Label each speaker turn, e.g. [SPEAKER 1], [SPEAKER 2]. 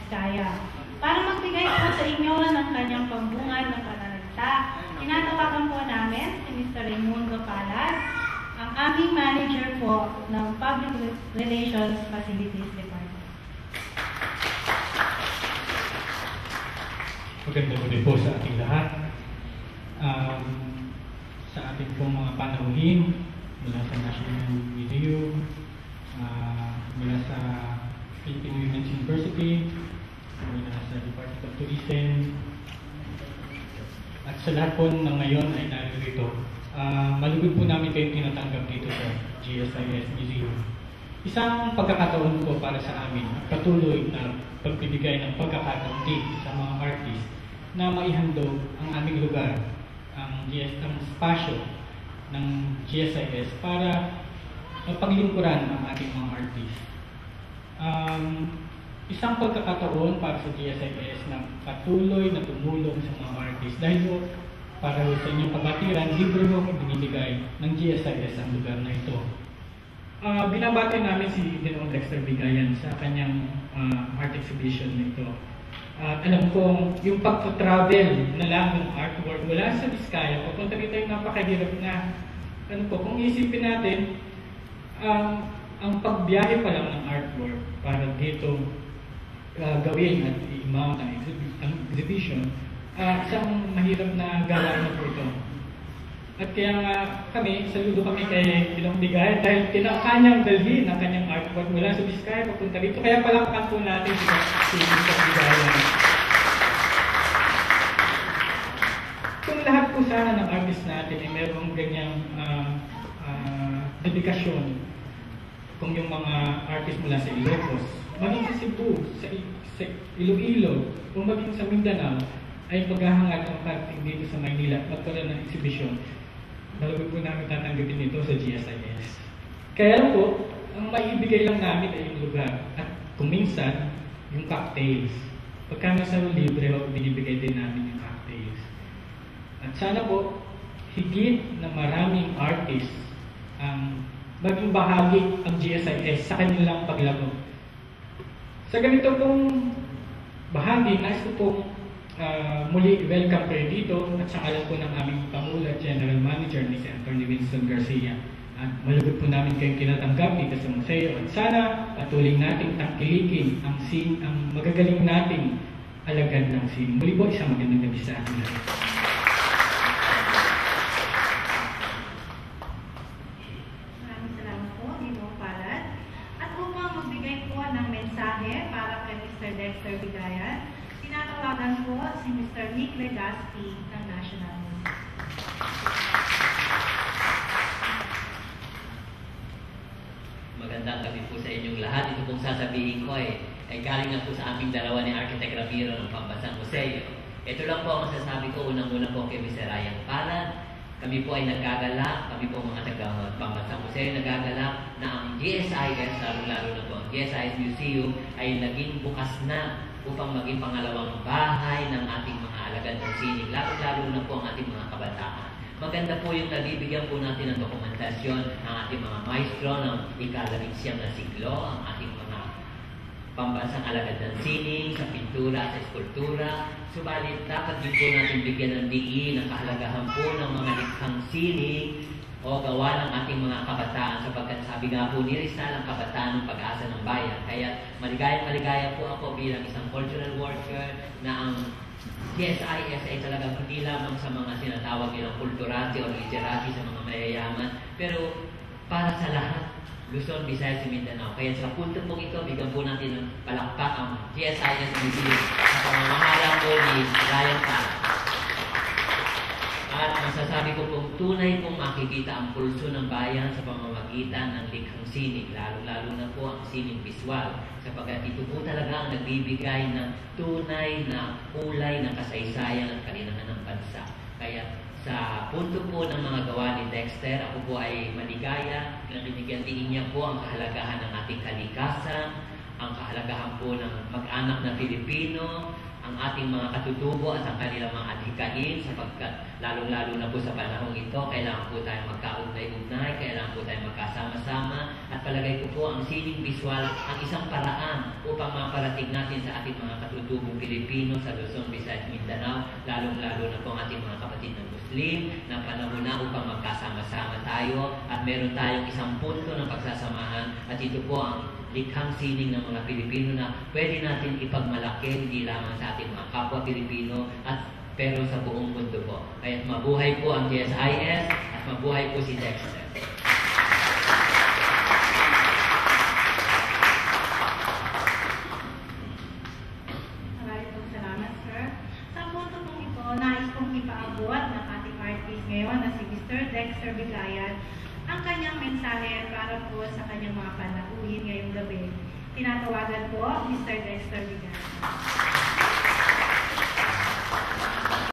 [SPEAKER 1] Vizcaya. Para magbigay po sa inyo ng kanyang pambungad ng pananalita, tinatawagan po namin si Mr. Raimundo Palad, ang aming manager po ng Public Relations Facilities Department.
[SPEAKER 2] Magandang gabi po sa ating lahat. Sa ating pong mga panauhin mula sa National Museum, mula sa Philippine Women's University, mula sa Department of Tourism, at sa lahat po na ngayon ay narito. Malugod po namin kayong tinatanggap dito sa GSIS Museum. Isang pagkakataon po para sa amin at patuloy na pagbibigay ng pagkakataon dito sa mga artist na maihandog ang aming lugar, ang espasyo ng GSIS para paglingkuran ang ating mga artist. Isang pagkakataon para sa GSIS na patuloy na tumulong sa mga artist dahil para sa inyong kabatiran, libre mo binibigay ng GSIS ang lugar na ito. Binabati namin si Ginoong Dexter Bigayan sa kanyang art exhibition nito. At alam kong yung pag-travel na lang ng artwork mula sa Vizcaya, papunta dito yung napakahirap na, kung isipin natin, ang pagbiyahe pa lang ng artwork para dito gawin at i-mount ang exhibition, isang mahirap na gawain na po ito. At kaya nga saludo kami kay Ginoong Bigayan dahil kanyang dalhin ang kanyang artwork mula sa Vizcaya papunta dito. Kaya palakpakan po natin si Mr. Bigayan. Kung lahat po sana ng artist natin ay mayroong ganyang dedikasyon, kung yung mga artist mula sa Ilocos, maging sa Cebu, sa Iloilo, o maging sa Mindanao, ay maghahangad ang parting dito sa Maynila at magkaroon ng exhibition, malugod po namin tatanggapin ito sa GSIS. Kaya po, ang maibigay lang namin ay yung lugar at kung minsan, yung cocktails. Pagka nasa libre, binibigay din namin yung cocktails. At sana po, higit na maraming artists ang maging bahagi ang GSIS sa kanilang paglago. Sa ganito pong bahagi, nais ko pong muli welcome kayo dito at sa ngalan po ng aming Pangulo at General Manager ni si Atty. Winston Garcia. At malugod po namin kayong kinatanggap dito sa museo at sana patuloy nating tangkilikin ang magagaling nating alagad ng sining. Muli po, isang magandang gabi sa ating lahat.
[SPEAKER 1] Maraming salamat po, Ginoong Palad. At upang magbigay po ng mensahe para kay Mr. Dexter Bigayan, tinatawagan po si Mr. Nick Legaspi ng National Museum.
[SPEAKER 3] Magandang gabi po sa inyong lahat. Ito pong sasabihin ko ay galing na po sa aming dalawa ni Architect Ramiro ng Pambansang Museo. Ito lang po ang masasabi ko. Unang-una po kay Mr. Ryan Palad. Kami po ay nagagalak, kami po mga taga-Pambansang Museo nagagalak na ang GSIS, lalo-lalo na po ang GSIS Museum ay naging bukas na upang maging pangalawang bahay ng ating mga alagad ng sining, lalo-lalo na po ang ating mga kabataan. Maganda po yung nabibigyan po natin ng dokumentasyon ng ating mga maestro ng ika-19 na siglo, ang ating mga pambansang alagad ng sining, sa pintura, sa eskultura. Subalit, dapat din po natin bigyan ng diin ang kahalagahan po ng mga likhang sining o gawa ng ating mga kabataan, sapagkat sabi nga po ni Rizal, ang kabataan ng pag-asa ng bayan. Kaya maligaya po ako bilang isang cultural worker na ang GSIS ay talagang hindi lamang sa mga sinatawag nilang kulturati o literati sa mga mayayaman, pero para sa lahat, Luzon, Visayas, Mindanao. Kaya sa punto po ito, bigyan po natin ng palakpak ang GSIS Museum sa pamamahala po ni Ryan Palad. At masasabi ko pong tunay pong makikita ang pulso ng bayan sa pamamagitan ng likhang sining, lalo-lalo na po ang sining visual, sapagkat ito po talaga ang nagbibigay ng tunay na kulay ng kasaysayan at kalinangan ng bansa. Kaya sa punto po ng mga gawa ni Dexter, ako po ay maligaya na binigyan din niya po ang kahalagahan ng ating kalikasan, ang kahalagahan po ng mag-anak na Pilipino, ang ating mga katutubo at ang kanilang mga adhikain sapagkat lalong-lalo na po sa panahong ito, kailangan po tayo magkaugnay-ugnay, kailangan po tayo magkasama-sama at palagay ko po ang sining visual ang isang paraan upang maparating natin sa ating mga katutubong Pilipino sa Luzon, Visayas, Mindanao, lalong-lalo na po ang ating mga kapatid na Muslim na panahon na upang magkasama-sama tayo at meron tayong isang punto ng pagsasamahan at ito po ang likhang sining ng mga Pilipino na pwede natin ipagmalaki hindi lamang sa ating mga kapwa Pilipino at pero sa buong mundo po. Kaya mabuhay po ang GSIS at mabuhay po si Dexter.
[SPEAKER 1] Maraming pong salamat, sir. Sa punto pong ito, nais kong ipaabot ng ating artist ngayon na si Mr. Dexter Bigayan ang kanyang mensahe para po sa kanyang mga panauhin ngayong gabi. Tinatawagan po, Mr. Dexter Bigayan.